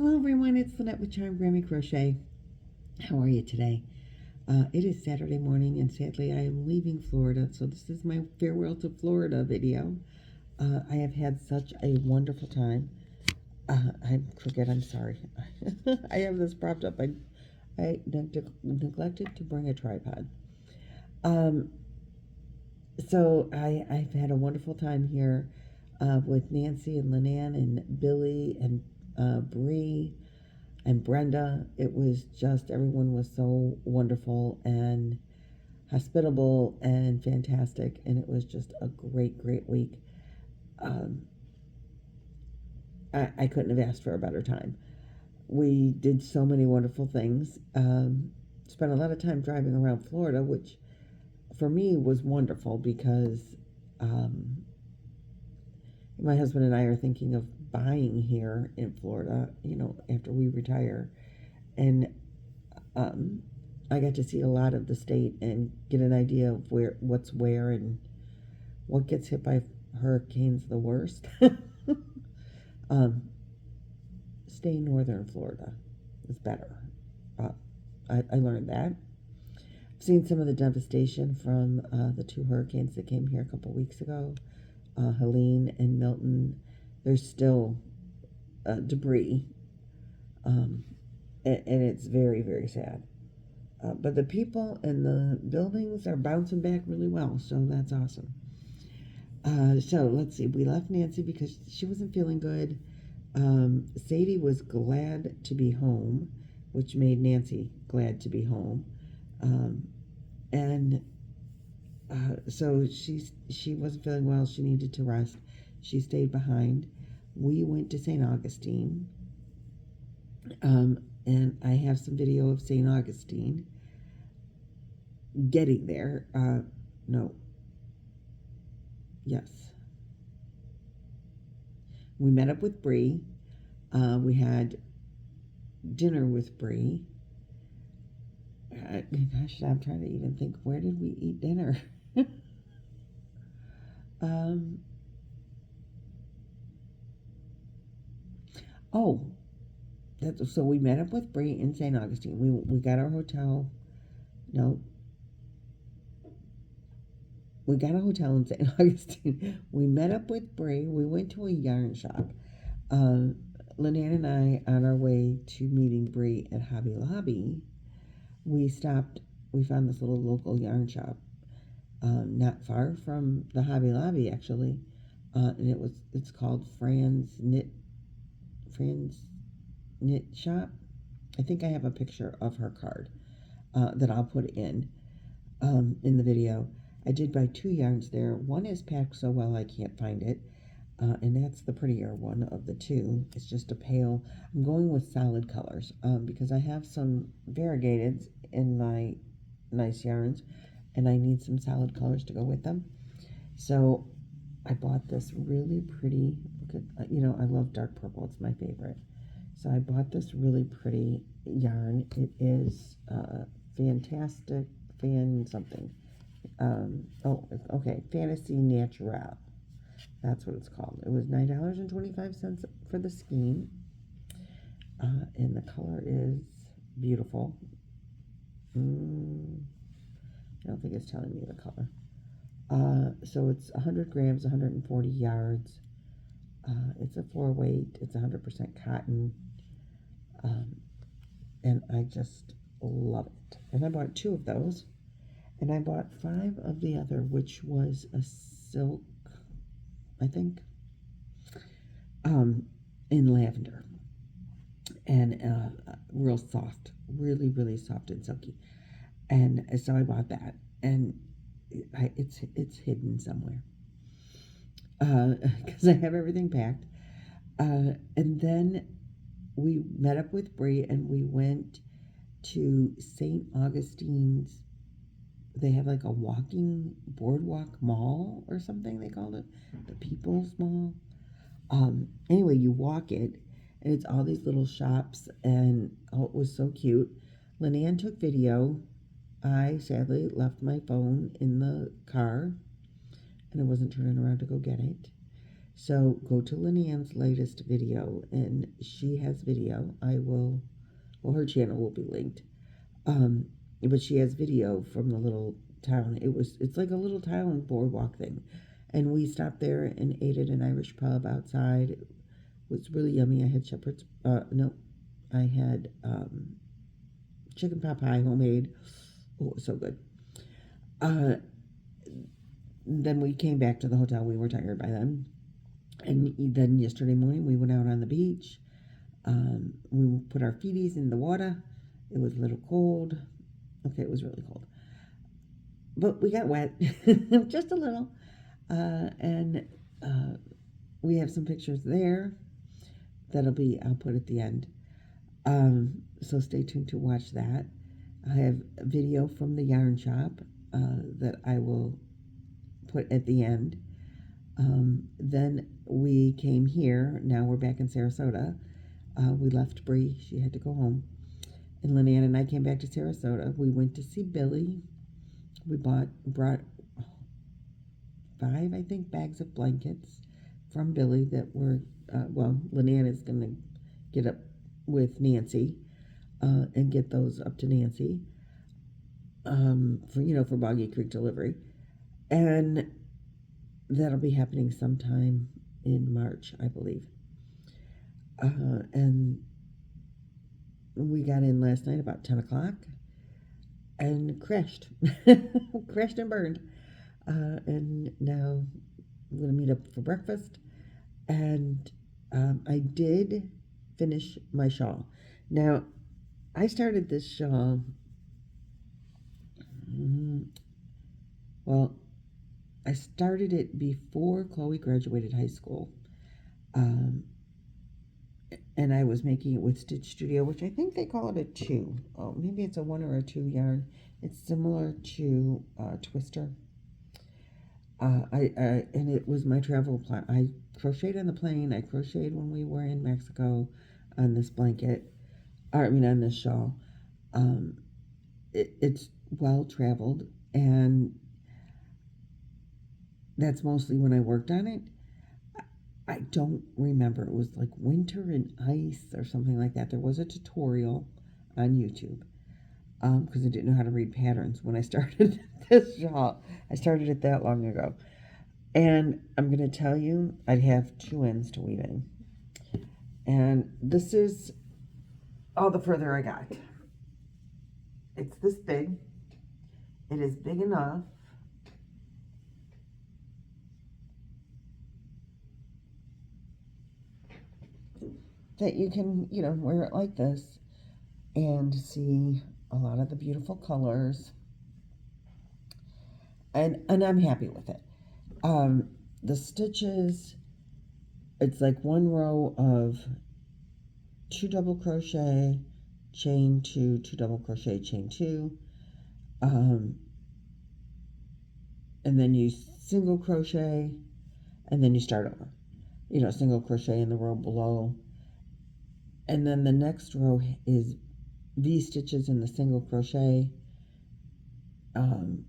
Hello everyone, it's Lynette with Grammy Crochet. How are you today? It is Saturday morning and sadly I am leaving Florida, so this is my farewell to Florida video. I have had such a wonderful time. I'm crooked, I'm sorry. I have this propped up. I neglected to bring a tripod. So I've had a wonderful time here with Nancy and Lynanne and Billie and Bree and Brenda. It was just, everyone was so wonderful and hospitable and fantastic, and it was just a great week. I couldn't have asked for a better time. We did so many wonderful things. Spent a lot of time driving around Florida, which for me was wonderful because my husband and I are thinking of buying here in Florida, after we retire. And I got to see a lot of the state and get an idea of what's where and what gets hit by hurricanes the worst. Stay northern Florida is better. I learned that. I've seen some of the devastation from the two hurricanes that came here a couple weeks ago, Helene and Milton. There's still debris, and it's very sad. But the people and the buildings are bouncing back really well, so that's awesome. So let's see. We left Nancy because she wasn't feeling good. Sadie was glad to be home, which made Nancy glad to be home. So she wasn't feeling well. She needed to rest. She stayed behind. We went to St. Augustine. And I have some video of St. Augustine getting there. Yes. We met up with Bree. We had dinner with Bree. Gosh, I'm trying to even think, where did we eat dinner? So we met up with Bree in St. Augustine. We got our hotel. No. We got a hotel in St. Augustine. We met up with Bree. We went to a yarn shop. Lynanne and I, on our way to meeting Bree at Hobby Lobby, we found this little local yarn shop, not far from the Hobby Lobby, actually. And it's called Fran's Knit Shop. I think I have a picture of her card that I'll put in the video. I did buy 2 yarns there. One is packed so well I can't find it, and that's the prettier one of the 2. It's just a pale. I'm going with solid colors because I have some variegateds in my nice yarns, and I need some solid colors to go with them. So I bought this really pretty, I love dark purple. It's my favorite. So I bought this really pretty yarn. It is fantastic something. Fantasy Natural. That's what it's called. It was $9.25 for the skein. And the color is beautiful. I don't think it's telling me the color. So it's 100 grams, 140 yards. It's a 4-weight. It's 100% cotton. And I just love it. And I bought 2 of those. And I bought 5 of the other, which was a silk, I think, in lavender. And real soft, really soft and silky. And so I bought that. And it's hidden somewhere. Because I have everything packed. And then we met up with Bree and we went to St. Augustine's. They have like a walking boardwalk mall or something, they called it. The People's Mall. Anyway, you walk it, and it's all these little shops, and it was so cute. Lynanne took video. I sadly left my phone in the car, and I wasn't turning around to go get it. So go to Lynanne's latest video, and she has video. Well, her channel will be linked. But she has video from the little town. It's like a little town boardwalk thing. And we stopped there and ate at an Irish pub outside. It was really yummy. I had I had chicken pot pie, homemade. Oh, it was so good. Then we came back to the hotel. We were tired by then. And then yesterday morning we went out on the beach. We put our feeties in the water. It was a little cold. Okay, it was really cold. But we got wet, just a little. And we have some pictures there I'll put at the end. So stay tuned to watch that. I have a video from the yarn shop that I will put at the end. Then we came here. Now we're back in Sarasota. We left Bree. She had to go home. And Lynanne and I came back to Sarasota. We went to see Billie. We brought 5, I think, bags of blankets from Billie that were, Lynanne is going to get up with Nancy and get those up to Nancy for Boggy Creek delivery. And that'll be happening sometime in March, I believe. And we got in last night about 10 o'clock and crashed. Crashed and burned. And now I'm going to meet up for breakfast. And I did finish my shawl. Now, I started this shawl, I started it before Chloe graduated high school. And I was making it with Stitch Studio, which I think they call it a 2. Oh, maybe it's a 1 or a 2 yarn. It's similar to Twister. And it was my travel plan. I crocheted on the plane. I crocheted when we were in Mexico on this blanket. On this shawl. It's well traveled, and that's mostly when I worked on it. I don't remember. It was like winter and ice or something like that. There was a tutorial on YouTube because I didn't know how to read patterns when I started this shawl. I started it that long ago. And I'm going to tell you, I'd have 2 ends to weave in. And this is all the further I got. It's this big. It is big enough that you can, wear it like this and see a lot of the beautiful colors. And I'm happy with it. The stitches, it's like 1 row of 2 double crochet, chain 2, 2 double crochet, chain 2, and then you single crochet, and then you start over. Single crochet in the row below. And then the next row is V stitches in the single crochet. And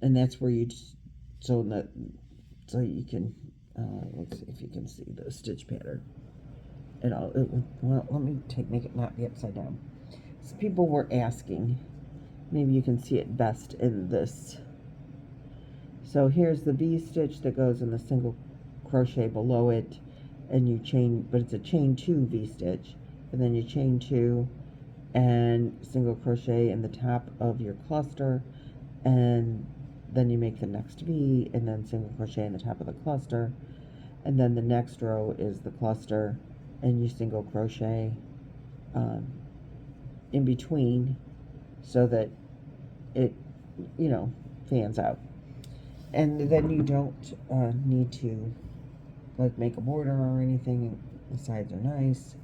that's where you just, so you can, let's see if you can see the stitch pattern. Let me make it not be upside down. So people were asking, maybe you can see it best in this. So here's the V stitch that goes in the single crochet below it, and you chain, but it's a chain 2 V stitch. And then you chain 2 and single crochet in the top of your cluster, and then you make the next V and then single crochet in the top of the cluster, and then the next row is the cluster, and you single crochet in between so that it fans out. And then you don't need to make a border or anything. The sides are nice.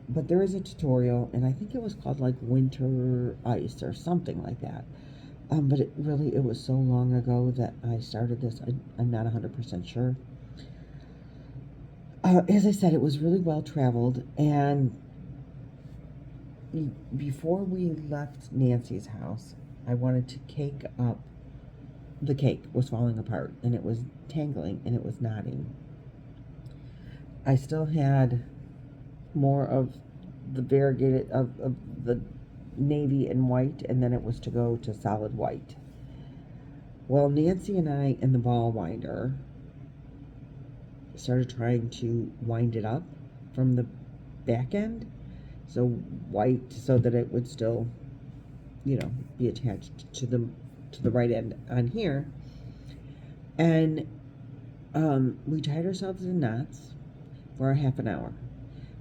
But there is a tutorial, and I think it was called Winter Ice or something like that. But it was so long ago that I started this. I'm not 100% sure. As I said, it was really well traveled, and before we left Nancy's house, I wanted to cake up. The cake was falling apart, and it was tangling, and it was knotting. I still had more of the variegated of the navy and white, and then it was to go to solid white. Well, Nancy and I in the ball winder started trying to wind it up from the back end, so white, so that it would still, be attached to the right end on here. And we tied ourselves in knots for a half an hour.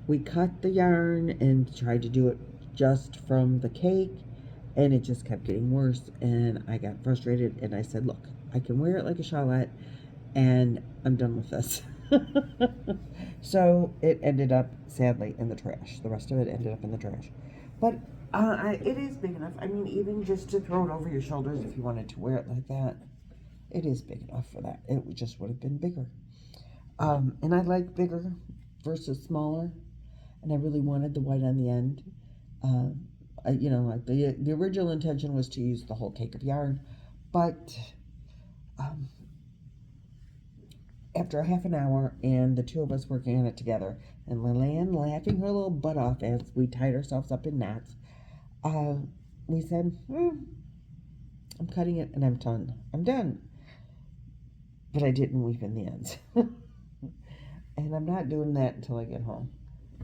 We cut the yarn and tried to do it just from the cake, and it just kept getting worse, and I got frustrated, and I said, look, I can wear it like a shawlette, and I'm done with this. So it ended up, sadly, in the trash. The rest of it ended up in the trash. But it is big enough. I mean, even just to throw it over your shoulders if you wanted to wear it like that, it is big enough for that. It just would have been bigger. And I like bigger versus smaller, and I really wanted the white on the end. The original intention was to use the whole cake of yarn, but after a half an hour and the two of us working on it together, and Lynanne laughing her little butt off as we tied ourselves up in knots, we said, I'm cutting it and I'm done. I'm done. But I didn't weave in the ends. And I'm not doing that until I get home,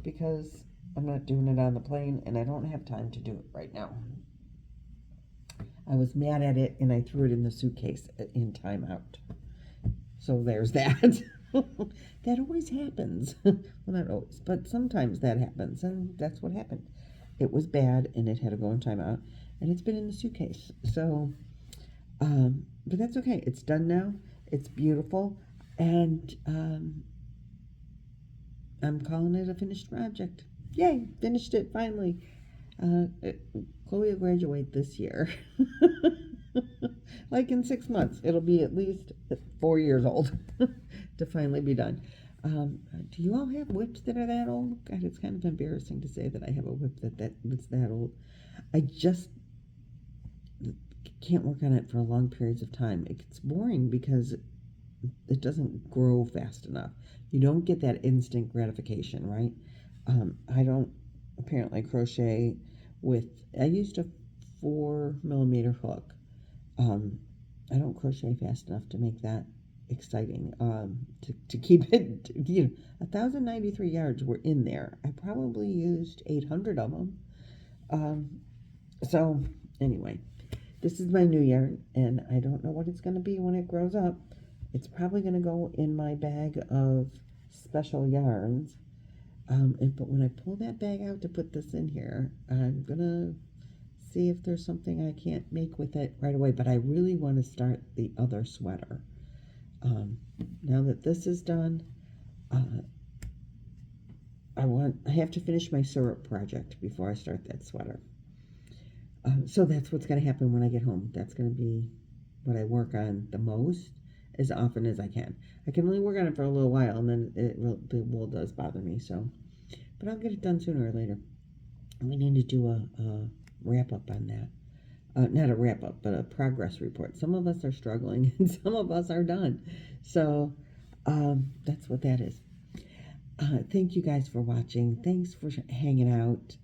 because I'm not doing it on the plane, and I don't have time to do it right now. I was mad at it, and I threw it in the suitcase in timeout. So there's that. That always happens. Well, not always, but sometimes that happens, and that's what happened. It was bad, and it had to go in timeout, and it's been in the suitcase. So, but that's okay. It's done now. It's beautiful, and I'm calling it a finished project. Yay, finished it finally. Chloe will graduate this year. Like in 6 months. It'll be at least 4 years old to finally be done. Do you all have whips that are that old? God, it's kind of embarrassing to say that I have a whip that's that old. I just can't work on it for long periods of time. It gets boring because it doesn't grow fast enough. You don't get that instant gratification, right? I don't apparently crochet with, I used a 4mm hook. I don't crochet fast enough to make that exciting. To keep it, 1,093 yards were in there. I probably used 800 of them. So anyway, this is my new yarn, and I don't know what it's going to be when it grows up. It's probably going to go in my bag of special yarns. But when I pull that bag out to put this in here, I'm going to see if there's something I can't make with it right away. But I really want to start the other sweater. Now that this is done, I have to finish my syrup project before I start that sweater. So that's what's going to happen when I get home. That's going to be what I work on the most, as often as I can. I can only work on it for a little while, and then the wool does bother me. So, but I'll get it done sooner or later. We need to do a wrap up on that. Not a wrap up, but a progress report. Some of us are struggling, and some of us are done. So that's what that is. Thank you guys for watching. Thanks for hanging out.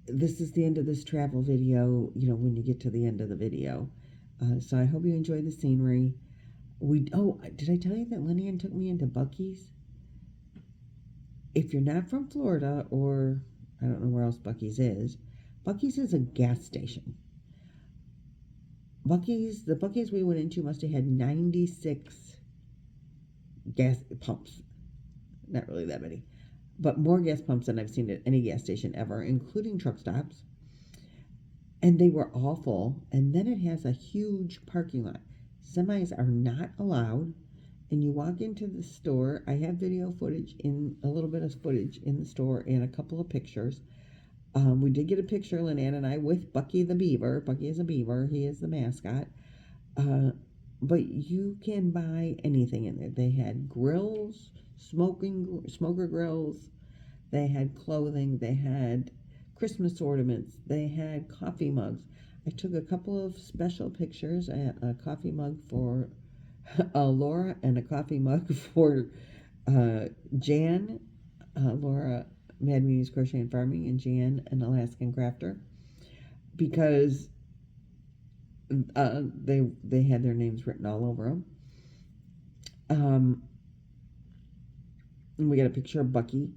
This is the end of this travel video, when you get to the end of the video. So I hope you enjoy the scenery. Did I tell you that Lynanne took me into Buc-ee's? If you're not from Florida, or I don't know where else Buc-ee's is a gas station. The Buc-ee's we went into must have had 96 gas pumps. Not really that many, but more gas pumps than I've seen at any gas station ever, including truck stops. And they were all full. And then it has a huge parking lot. Semis are not allowed. And you walk into the store. I have video footage, a little bit of footage in the store, and a couple of pictures. We did get a picture, Lynanne and I, with Bucky the beaver. Bucky is a beaver. He is the mascot. But you can buy anything in there. They had grills, smoker grills. They had clothing. They had Christmas ornaments. They had coffee mugs. I took a couple of special pictures. A coffee mug for Laura, and a coffee mug for Jan. Laura, Mad Meanies Crochet and Farming, and Jan, an Alaskan crafter, because they had their names written all over them. And we got a picture of Bucky,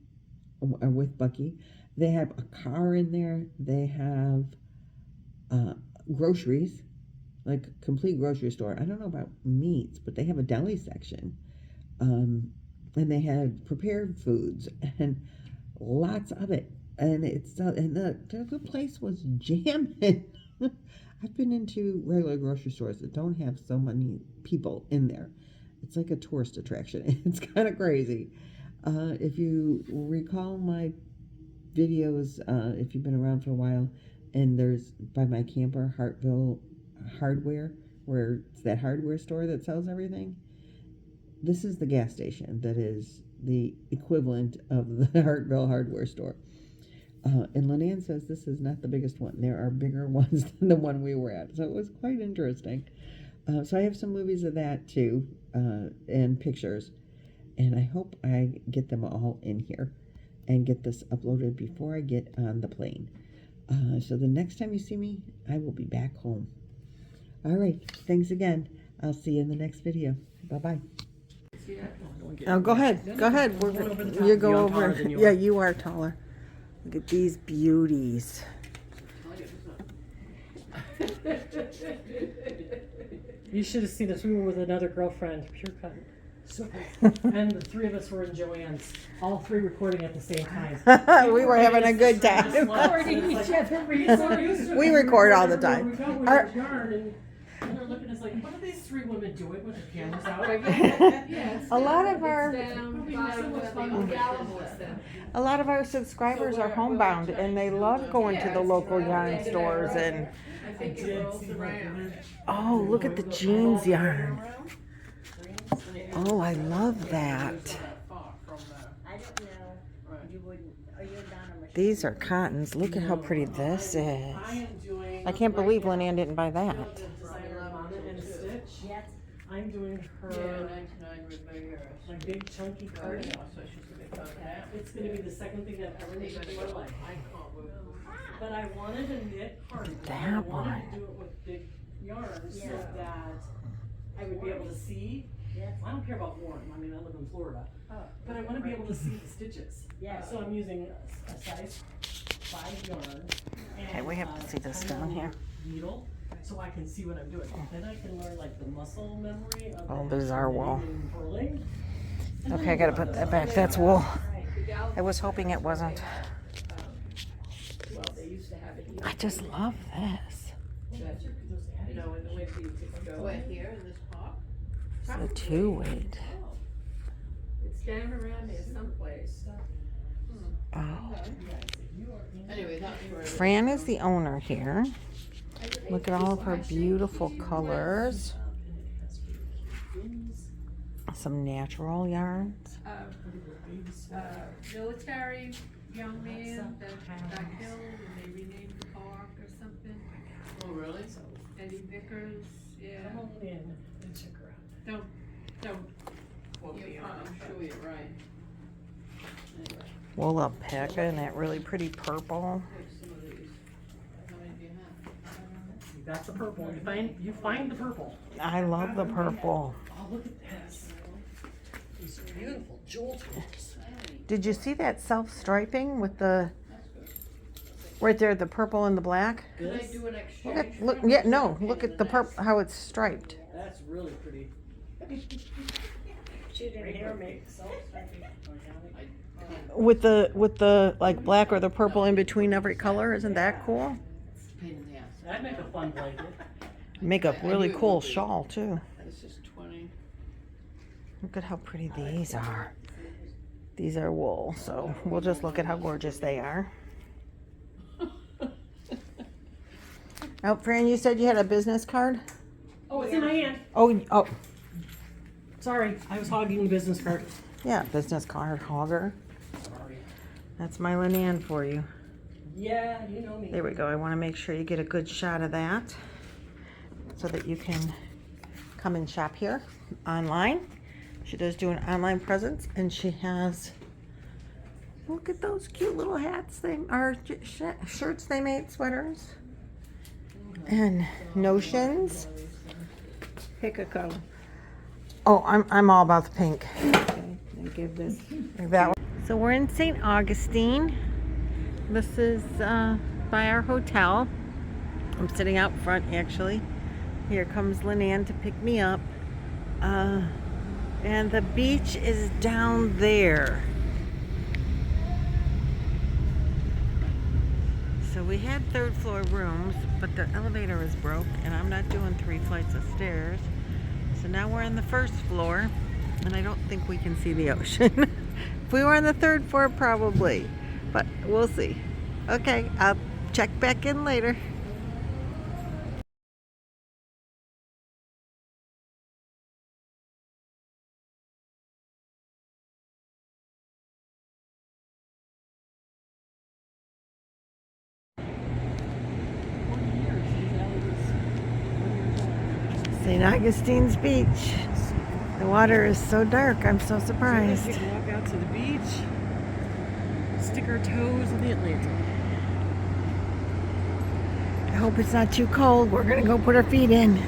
with Bucky. They have a car in there. They have groceries, like complete grocery store. I don't know about meats, but they have a deli section. And they had prepared foods and lots of it. And the place was jamming. I've been into regular grocery stores that don't have so many people in there. It's like a tourist attraction. It's kind of crazy. If you recall my videos, if you've been around for a while, and there's by my camper, Hartville Hardware, where it's that hardware store that sells everything. This is the gas station that is the equivalent of the Hartville Hardware store. And Lynanne says this is not the biggest one. There are bigger ones than the one we were at. So it was quite interesting. So I have some movies of that too, and pictures. And I hope I get them all in here and get this uploaded before I get on the plane. So the next time you see me, I will be back home. All right. Thanks again. I'll see you in the next video. Bye-bye. Oh, go ahead. Go ahead. You go over. Yeah, you are taller. Look at these beauties. You should have seen us. We were with another girlfriend, pure cut. And the three of us were in Joanne's, all three recording at the same time. We were having a good time. We record all the time. And they're looking at us like, what are these three women doing with their cameras out? A lot of our subscribers are homebound, and they love going to the local yarn stores. And oh, look at the jeans yarn. Oh, I love that. These are cottons. Look at how pretty this is. I can't believe Lynanne didn't buy that. I'm doing her my big chunky cardigan. It's going to be the second thing that ever made in my life. But I wanted a knit cardigan. I wanted to do it with big yarns so that I would be able to see. I don't care about warm. I mean, I live in Florida. But I want to be able to see the stitches. So I'm using a size 5 yarn. Okay, we have to see this down here. Needle, so I can see what I'm doing. Then I can learn like the muscle memory of oh, there's our wool. Purling. Okay, I gotta put that back. That's wool. I was hoping it wasn't. I just love this. It's a 2-weight. It's down around there someplace. Oh. Anyway, Fran is the owner here. Look at all of her beautiful colors. Some natural yarns. Military young man that got killed and they renamed the park or something. Oh, really? Eddie Vickers, yeah. Come on in and check her out. Don't. I'm sure you're right. Anyway. Wool alpaca in that really pretty purple. That's the purple. You find the purple. I love the purple. Oh, look at this. These beautiful jewel tones. Did you see that self-striping with the right there, the purple and the black? Could I do an exchange? Look at the purple, how it's striped. That's really pretty. She didn't hear me. With the like black or the purple in between every color, isn't that cool? That'd make a fun blanket. Make a really cool shawl too. This is 20. Look at how pretty these are. These are wool, so we'll just look at how gorgeous they are. Oh, Fran, you said you had a business card? Oh, it's in my hand. Oh. Sorry, I was hogging the business card. Yeah, business card, hogger. Sorry. That's my Lynanne for you. Yeah, you know me. There we go. I want to make sure you get a good shot of that so that you can come and shop here online. She does do an online presence, and she has, look at those cute little hats shirts they made, sweaters, and notions. Pick a color. Oh, I'm all about the pink. Okay, and give this. Like that one. So we're in St. Augustine. This is by our hotel. I'm sitting out front actually. Here comes Lynanne to pick me up. And the beach is down there. So we had 3rd floor rooms, but the elevator is broke and I'm not doing 3 flights of stairs. So now we're on the 1st floor and I don't think we can see the ocean. If we were on the 3rd floor, probably, but we'll see. Okay, I'll check back in later. St. Augustine's Beach. The water is so dark, I'm so surprised. We can walk out to the beach, stick our toes in the Atlantic. I hope it's not too cold. We're gonna go put our feet in.